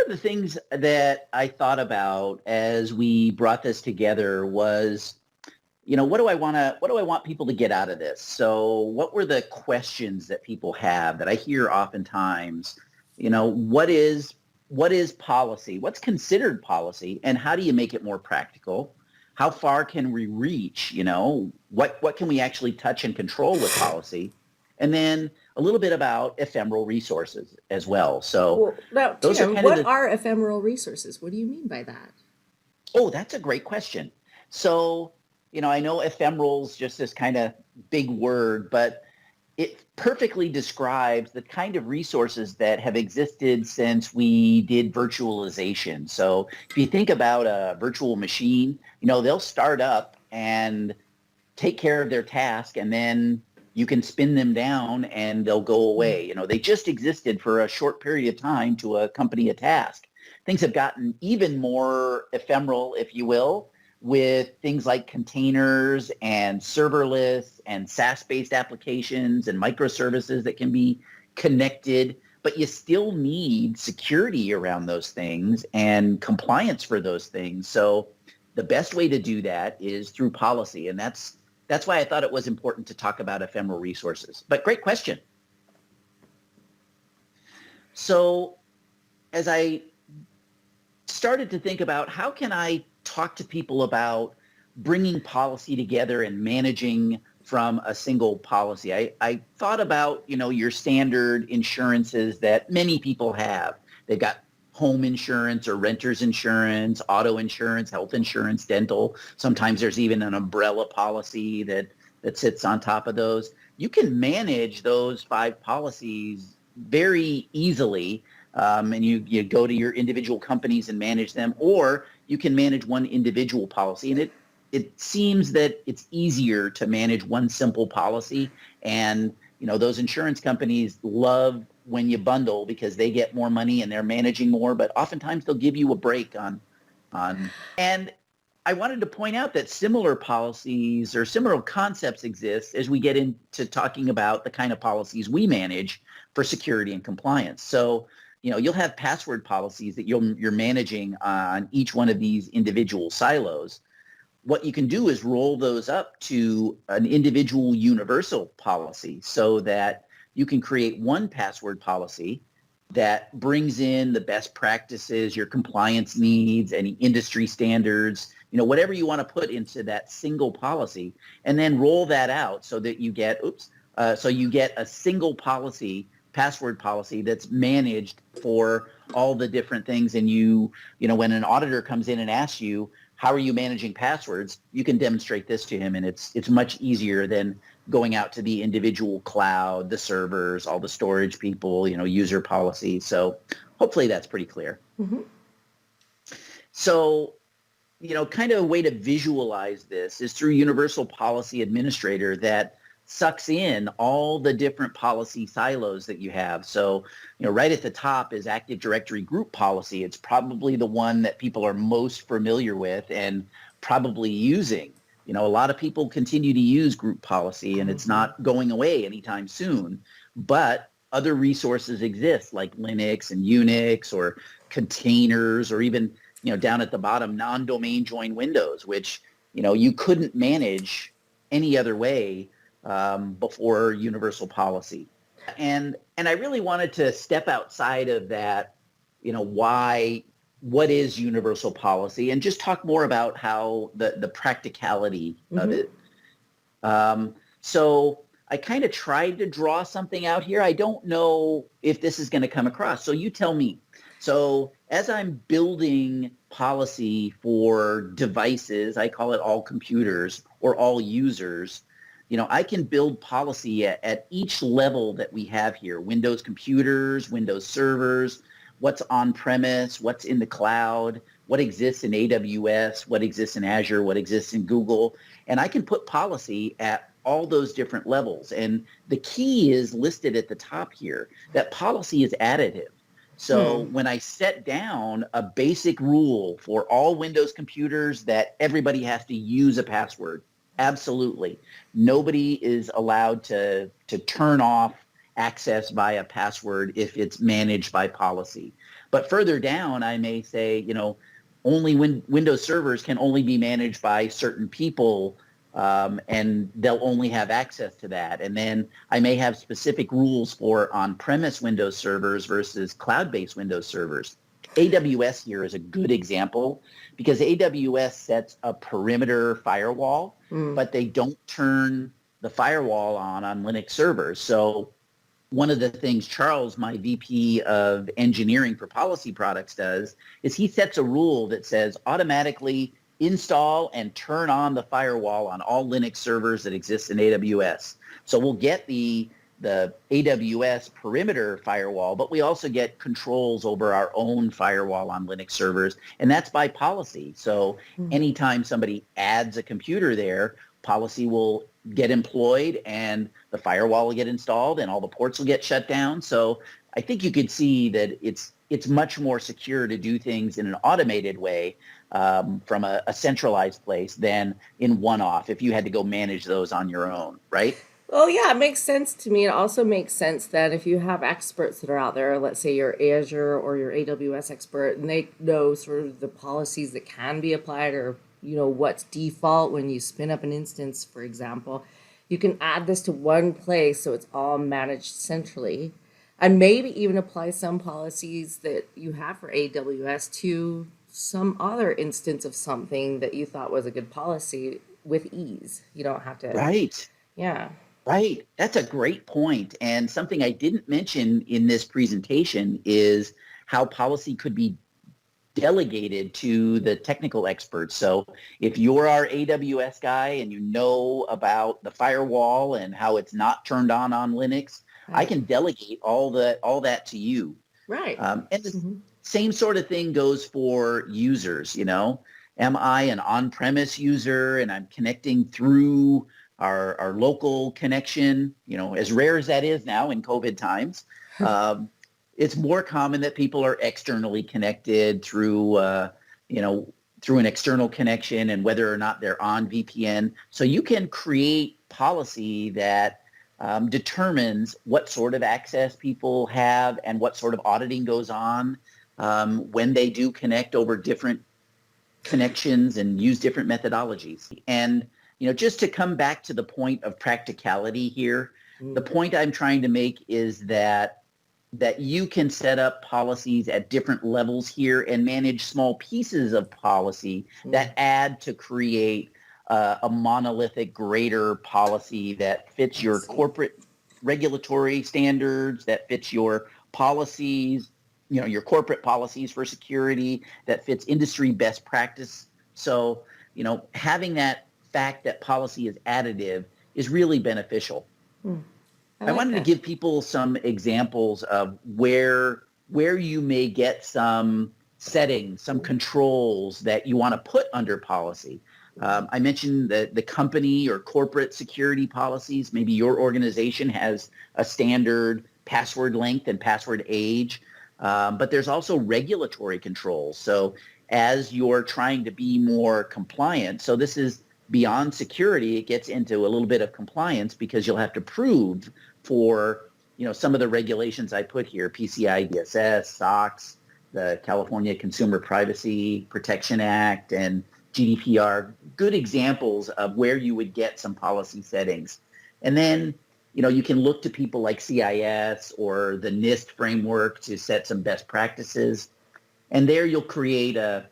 the things that I thought about as we brought this together was, what do I want people to get out of this? So what were the questions that people have that I hear oftentimes? What is policy? What's considered policy, and how do you make it more practical? How far can we reach? What can we actually touch and control with policy? And then a little bit about ephemeral resources as well. So now, those Tim, are kind what of are ephemeral resources? What do you mean by that? Oh, that's a great question. So, I know ephemeral's just this kind of big word, but it perfectly describes the kind of resources that have existed since we did virtualization. So if you think about a virtual machine, they'll start up and take care of their task, and then you can spin them down and they'll go away. They just existed for a short period of time to accompany a task. Things have gotten even more ephemeral, if you will, with things like containers and serverless and SaaS-based applications and microservices that can be connected, but you still need security around those things and compliance for those things. So the best way to do that is through policy, and that's why I thought it was important to talk about ephemeral resources. But great question. So as I started to think about how can I talk to people about bringing policy together and managing from a single policy, I thought about, your standard insurances that many people have. They've got home insurance or renter's insurance, auto insurance, health insurance, dental. Sometimes there's even an umbrella policy that sits on top of those. You can manage those 5 policies very easily, and you go to your individual companies and manage them, or you can manage one individual policy. And it seems that it's easier to manage one simple policy. And, those insurance companies love when you bundle because they get more money and they're managing more, but oftentimes they'll give you a break on. And I wanted to point out that similar policies or similar concepts exist as we get into talking about the kind of policies we manage for security and compliance. So, you'll have password policies that you're managing on each one of these individual silos. What you can do is roll those up to an individual universal policy so that you can create one password policy that brings in the best practices, your compliance needs, any industry standards, whatever you want to put into that single policy, and then roll that out so that you get, a single policy, password policy that's managed for all the different things. And when an auditor comes in and asks you, how are you managing passwords? You can demonstrate this to him, and it's much easier than going out to the individual cloud, the servers, all the storage people, user policies. So hopefully that's pretty clear. Mm-hmm. So, kind of a way to visualize this is through Universal Policy Administrator that sucks in all the different policy silos that you have. So, right at the top is Active Directory Group Policy. It's probably the one that people are most familiar with and probably using. A lot of people continue to use group policy, and it's not going away anytime soon. But other resources exist like Linux and Unix or containers, or even, down at the bottom, non-domain join windows, which, you couldn't manage any other way before universal policy. And I really wanted to step outside of that, what is universal policy, and just talk more about how the practicality of it. So I kind of tried to draw something out here. I don't know if this is going to come across. So you tell me. So as I'm building policy for devices, I call it all computers or all users, I can build policy at each level that we have here: Windows computers, Windows servers, what's on-premise, what's in the cloud, what exists in AWS, what exists in Azure, what exists in Google. And I can put policy at all those different levels. And the key is listed at the top here, that policy is additive. So when I set down a basic rule for all Windows computers that everybody has to use a password, absolutely. Nobody is allowed to turn off access via password if it's managed by policy. But further down, I may say, only Windows servers can only be managed by certain people, and they'll only have access to that. And then I may have specific rules for on-premise Windows servers versus cloud-based Windows servers. AWS here is a good example because AWS sets a perimeter firewall, but they don't turn the firewall on Linux servers. So one of the things Charles, my VP of engineering for policy products, does is he sets a rule that says automatically install and turn on the firewall on all Linux servers that exist in AWS. So we'll get the AWS perimeter firewall, but we also get controls over our own firewall on Linux servers, and that's by policy. So anytime somebody adds a computer there, policy will get employed and the firewall will get installed and all the ports will get shut down. So I think you could see that it's much more secure to do things in an automated way from a centralized place than in one-off if you had to go manage those on your own, right? Well, yeah, it makes sense to me. It also makes sense that if you have experts that are out there, let's say your Azure or your AWS expert, and they know sort of the policies that can be applied or, what's default when you spin up an instance, for example, you can add this to one place so it's all managed centrally, and maybe even apply some policies that you have for AWS to some other instance of something that you thought was a good policy with ease. You don't have to. Right. Yeah. Right. That's a great point. And something I didn't mention in this presentation is how policy could be delegated to the technical experts. So if you're our AWS guy and you know about the firewall and how it's not turned on Linux, I can delegate all that to you. Right. And the same sort of thing goes for users. Am I an on-premise user and I'm connecting through our local connection, as rare as that is now in COVID times, it's more common that people are externally connected through an external connection and whether or not they're on VPN. So you can create policy that determines what sort of access people have and what sort of auditing goes on when they do connect over different connections and use different methodologies. And just to come back to the point of practicality here, the point I'm trying to make is that you can set up policies at different levels here and manage small pieces of policy that add to create a monolithic greater policy that fits your corporate regulatory standards, that fits your policies, your corporate policies for security, that fits industry best practice. So, having that fact that policy is additive is really beneficial. I wanted to give people some examples of where you may get some settings, some controls that you want to put under policy. I mentioned the company or corporate security policies. Maybe your organization has a standard password length and password age, but there's also regulatory controls. So as you're trying to be more compliant, so this is beyond security, it gets into a little bit of compliance because you'll have to prove for, some of the regulations I put here, PCI DSS, SOX, the California Consumer Privacy Protection Act, and GDPR, good examples of where you would get some policy settings. And then, you can look to people like CIS or the NIST framework to set some best practices. And there you'll create a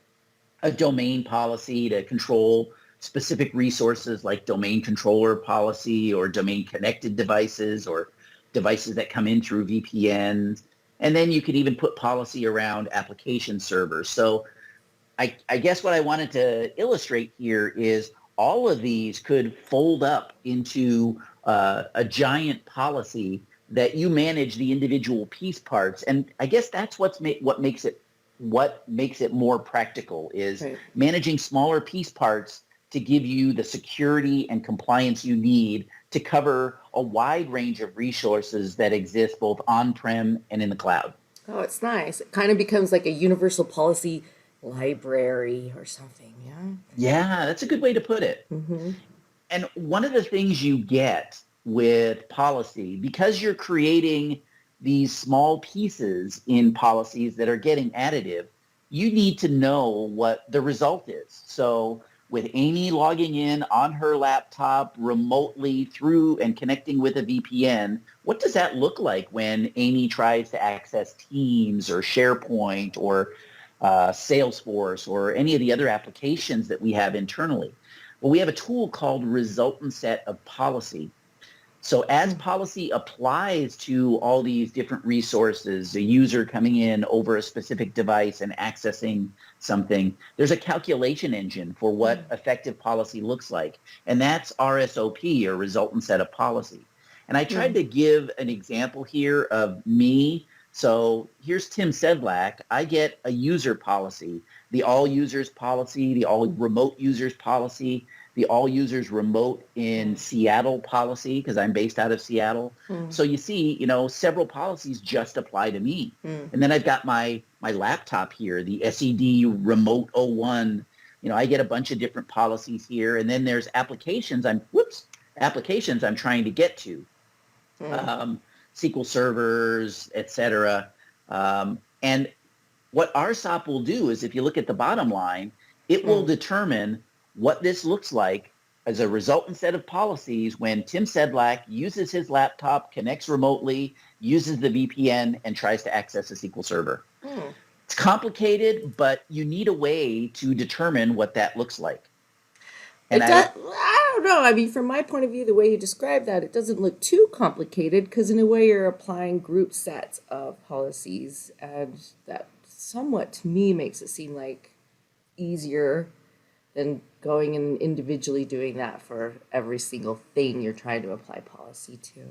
domain policy to control specific resources like domain controller policy or domain connected devices or devices that come in through VPNs. And then you could even put policy around application servers. So I guess what I wanted to illustrate here is all of these could fold up into a giant policy that you manage the individual piece parts. And I guess that's what makes it more practical is managing smaller piece parts to give you the security and compliance you need to cover a wide range of resources that exist both on-prem and in the cloud. Oh, it's nice. It kind of becomes like a universal policy library or something, yeah? Yeah, that's a good way to put it. And one of the things you get with policy, because you're creating these small pieces in policies that are getting additive, you need to know what the result is. So with Amy logging in on her laptop remotely through and connecting with a VPN, what does that look like when Amy tries to access Teams or SharePoint or Salesforce or any of the other applications that we have internally? Well, we have a tool called Resultant Set of Policy. So as policy applies to all these different resources, a user coming in over a specific device and accessing something, there's a calculation engine for what effective policy looks like. And that's RSOP, or Resultant Set of Policy. And I tried to give an example here of me. So here's Tim Sedlak. I get a user policy, the all users policy, the all remote users policy, the all users remote in Seattle policy, because I'm based out of Seattle. So you see, several policies just apply to me. And then I've got my laptop here, the SED remote 01. I get a bunch of different policies here. And then there's applications I'm trying to get to. SQL servers, et cetera. And what RSOP will do is, if you look at the bottom line, it will determine what this looks like as a resultant set of policies when Tim Sedlak uses his laptop, connects remotely, uses the VPN, and tries to access a SQL server. It's complicated, but you need a way to determine what that looks like. And I don't know. I mean, from my point of view, the way you describe that, it doesn't look too complicated, because in a way you're applying group sets of policies, and that somewhat, to me, makes it seem like easier than going and individually doing that for every single thing you're trying to apply policy to.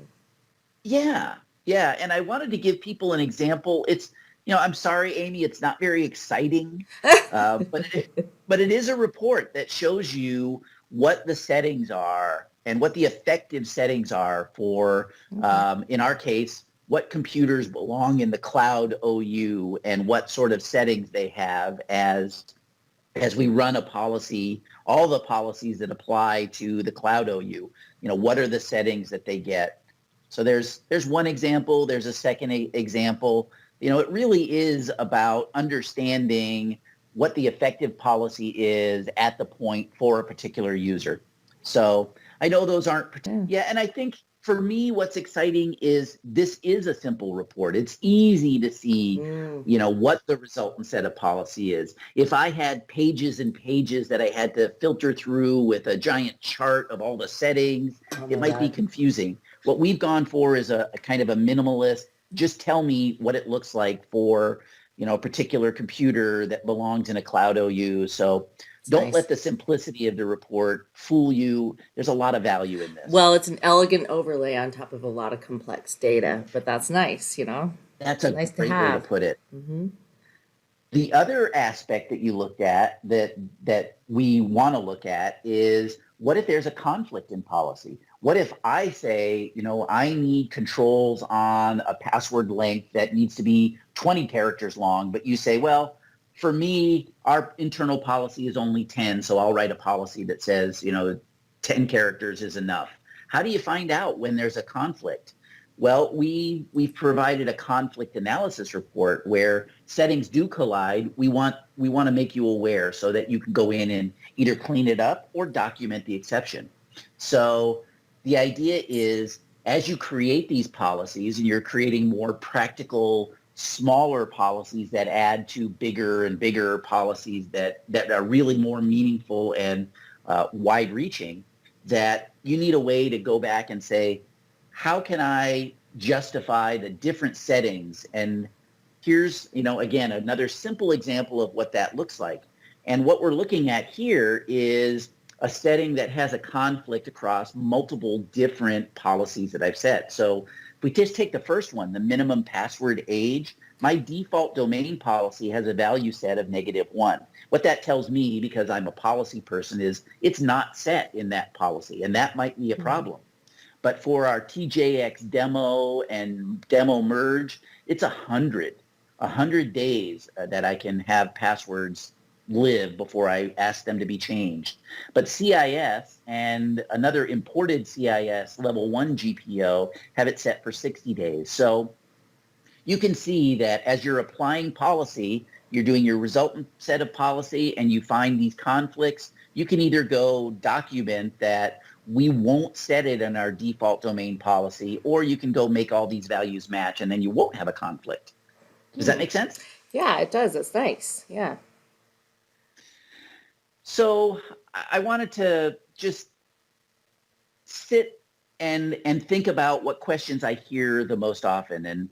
Yeah. And I wanted to give people an example. It's, I'm sorry, Amy, it's not very exciting, but it is a report that shows you what the settings are and what the effective settings are for, in our case, what computers belong in the cloud OU and what sort of settings they have as we run a policy, all the policies that apply to the cloud OU. What are the settings that they get? So there's one example. There's a second example. It really is about understanding what the effective policy is at the point for a particular user. So I know those aren't, and I think for me, what's exciting is this is a simple report. It's easy to see, what the resultant set of policy is. If I had pages and pages that I had to filter through with a giant chart of all the settings, it might be confusing. What we've gone for is a kind of a minimalist, just tell me what it looks like for, a particular computer that belongs in a cloud OU. So don't let the simplicity of the report fool you. There's a lot of value in this. Well, it's an elegant overlay on top of a lot of complex data, but that's nice, That's a nice great way to put it. The other aspect that you looked at that we want to look at is, what if there's a conflict in policy? What if I say, I need controls on a password length that needs to be 20 characters long, but you say, well, for me, our internal policy is only 10, so I'll write a policy that says, 10 characters is enough. How do you find out when there's a conflict? Well, we've provided a conflict analysis report where settings do collide. We want to make you aware so that you can go in and either clean it up or document the exception. So the idea is, as you create these policies and you're creating more practical, smaller policies that add to bigger and bigger policies that are really more meaningful and wide-reaching, that you need a way to go back and say, how can I justify the different settings? And here's, again, another simple example of what that looks like. And what we're looking at here is a setting that has a conflict across multiple different policies that I've set. So if we just take the first one, the minimum password age, my default domain policy has a value set of -1. What that tells me, because I'm a policy person, is it's not set in that policy, and that might be a problem. But for our TJX demo and demo merge, it's 100 days that I can have passwords live before I ask them to be changed. But CIS and another imported CIS level 1 GPO have it set for 60 days. So you can see that as you're applying policy, you're doing your resultant set of policy and you find these conflicts, you can either go document that we won't set it in our default domain policy, or you can go make all these values match and then you won't have a conflict. Does that make sense? Yeah, it does. It's nice. Yeah. So I wanted to just sit and think about what questions I hear the most often. And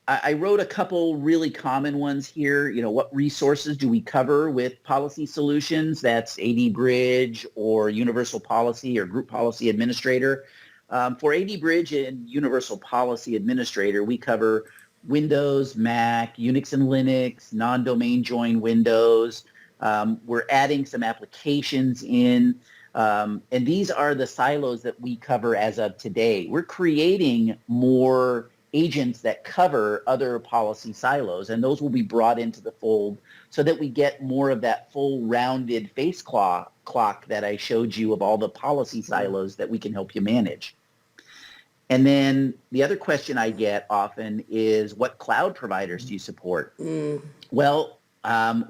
I wrote a couple really common ones here. You know, what resources do we cover with policy solutions? That's AD Bridge or Universal Policy or Group Policy Administrator. For AD Bridge and Universal Policy Administrator, we cover Windows, Mac, Unix and Linux, non-domain join Windows. We're adding some applications in. And these are the silos that we cover as of today. We're creating more agents that cover other policy silos, and those will be brought into the fold so that we get more of that full rounded face clock that I showed you of all the policy silos that we can help you manage. And then the other question I get often is, what cloud providers do you support? Well,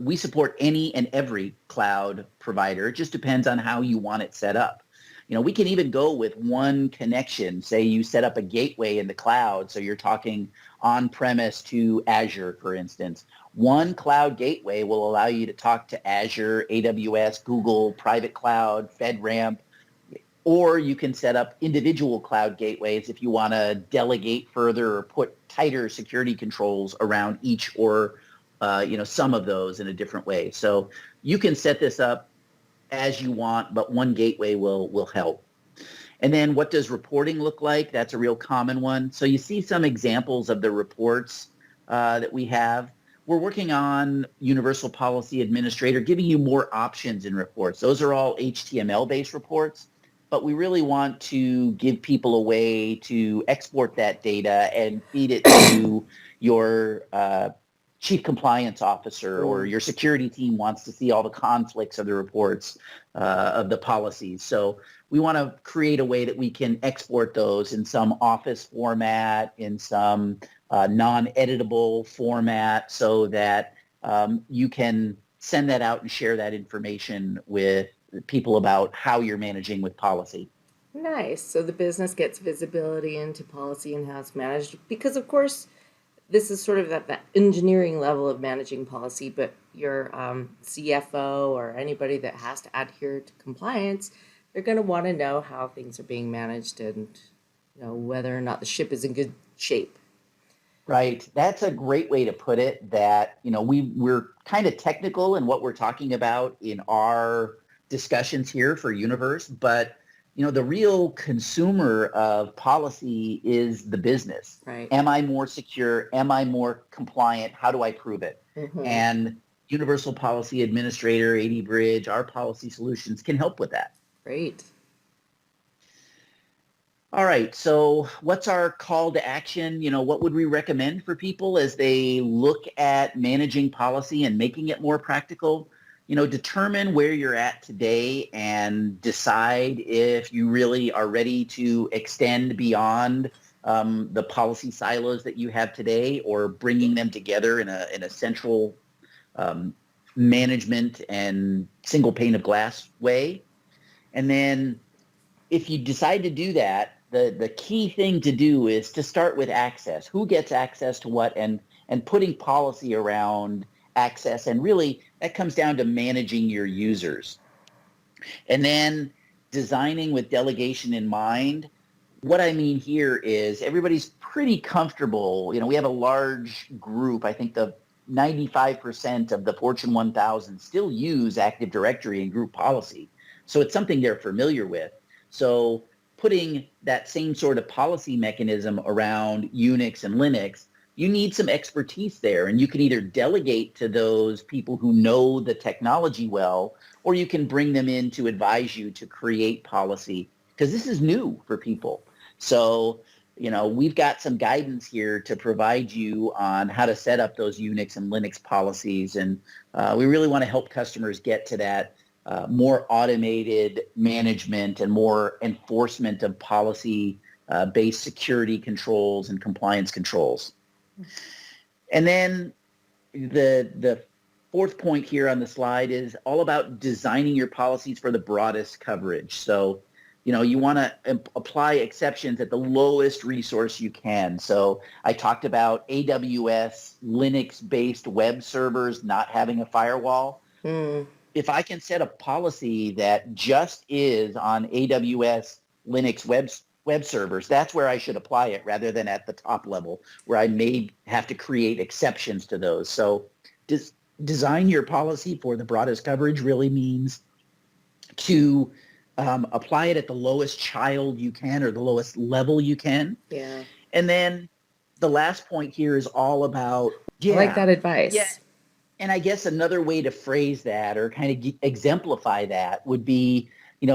we support any and every cloud provider. It just depends on how you want it set up. You know, we can even go with one connection. Say you set up a gateway in the cloud, so you're talking on-premise to Azure, for instance. One cloud gateway will allow you to talk to Azure, AWS, Google, private cloud, FedRAMP, or you can set up individual cloud gateways if you want to delegate further or put tighter security controls around each or some of those in a different way. So you can set this up as you want, but one gateway will help. And then what does reporting look like? That's a real common one. So you see some examples of the reports that we have. We're working on Universal Policy Administrator, giving you more options in reports. Those are all HTML-based reports, but we really want to give people a way to export that data and feed it to your chief compliance officer, or your security team wants to see all the conflicts of the reports of the policies. So we want to create a way that we can export those in some Office format, in some non-editable format, so that you can send that out and share that information with people about how you're managing with policy. Nice. So the business gets visibility into policy and how it's managed, because of course, this is sort of at that engineering level of managing policy, but your CFO or anybody that has to adhere to compliance, they're going to want to know how things are being managed and whether or not the ship is in good shape. Right. That's a great way to put it, that we're kind of technical in what we're talking about in our discussions here for Universe, but the real consumer of policy is the business. Right. Am I more secure? Am I more compliant? How do I prove it? Mm-hmm. And Universal Policy Administrator, AD Bridge, our policy solutions can help with that. Great. All right. So what's our call to action? What would we recommend for people as they look at managing policy and making it more practical? Determine where you're at today and decide if you really are ready to extend beyond the policy silos that you have today, or bringing them together in a central management and single pane of glass way. And then if you decide to do that, the key thing to do is to start with access. Who gets access to what, and putting policy around access, and really that comes down to managing your users. And then designing with delegation in mind. What I mean here is everybody's pretty comfortable. We have a large group. I think the 95% of the Fortune 1000 still use Active Directory and group policy. So it's something they're familiar with. So putting that same sort of policy mechanism around Unix and Linux, you need some expertise there, and you can either delegate to those people who know the technology well, or you can bring them in to advise you to create policy, because this is new for people. So, we've got some guidance here to provide you on how to set up those Unix and Linux policies, and we really want to help customers get to that more automated management and more enforcement of policy-based security controls and compliance controls. And then the fourth point here on the slide is all about designing your policies for the broadest coverage. So, you want to apply exceptions at the lowest resource you can. So I talked about AWS Linux-based web servers not having a firewall. Mm. If I can set a policy that just is on AWS Linux web servers, that's where I should apply it rather than at the top level where I may have to create exceptions to those. So design your policy for the broadest coverage really means to apply it at the lowest child you can or the lowest level you can. Yeah. And then the last point here is all about, I like that advice. Yeah. And I guess another way to phrase that or kind of exemplify that would be,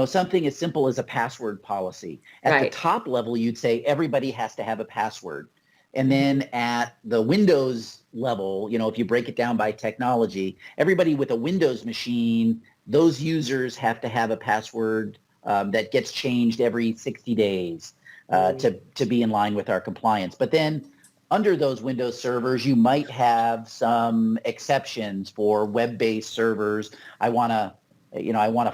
something as simple as a password policy. At the top level, you'd say everybody has to have a password. And then at the Windows level, if you break it down by technology, everybody with a Windows machine, those users have to have a password that gets changed every 60 days to be in line with our compliance. But then under those Windows servers, you might have some exceptions for web-based servers. I want to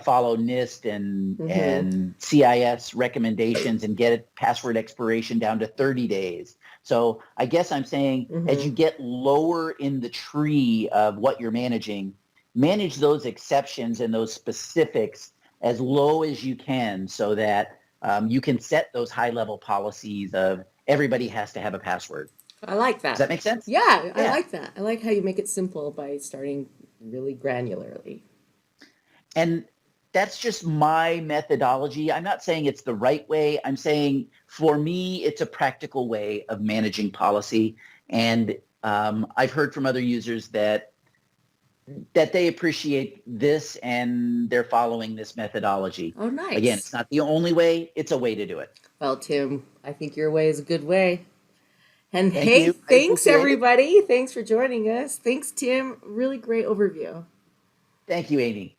follow NIST and CIS recommendations and get a password expiration down to 30 days. So I guess I'm saying as you get lower in the tree of what you're manage those exceptions and those specifics as low as you can so that you can set those high-level policies of everybody has to have a password. I like that. Does that make sense? Yeah, I like that. I like how you make it simple by starting really granularly. And that's just my methodology. I'm not saying it's the right way. I'm saying for me, it's a practical way of managing policy. And I've heard from other users that they appreciate this and they're following this methodology. Oh, nice. Again, it's not the only way. It's a way to do it. Well, Tim, I think your way is a good way. And Thank hey, you. thanks everybody. Thanks for joining us. Thanks, Tim. Really great overview. Thank you, Amy.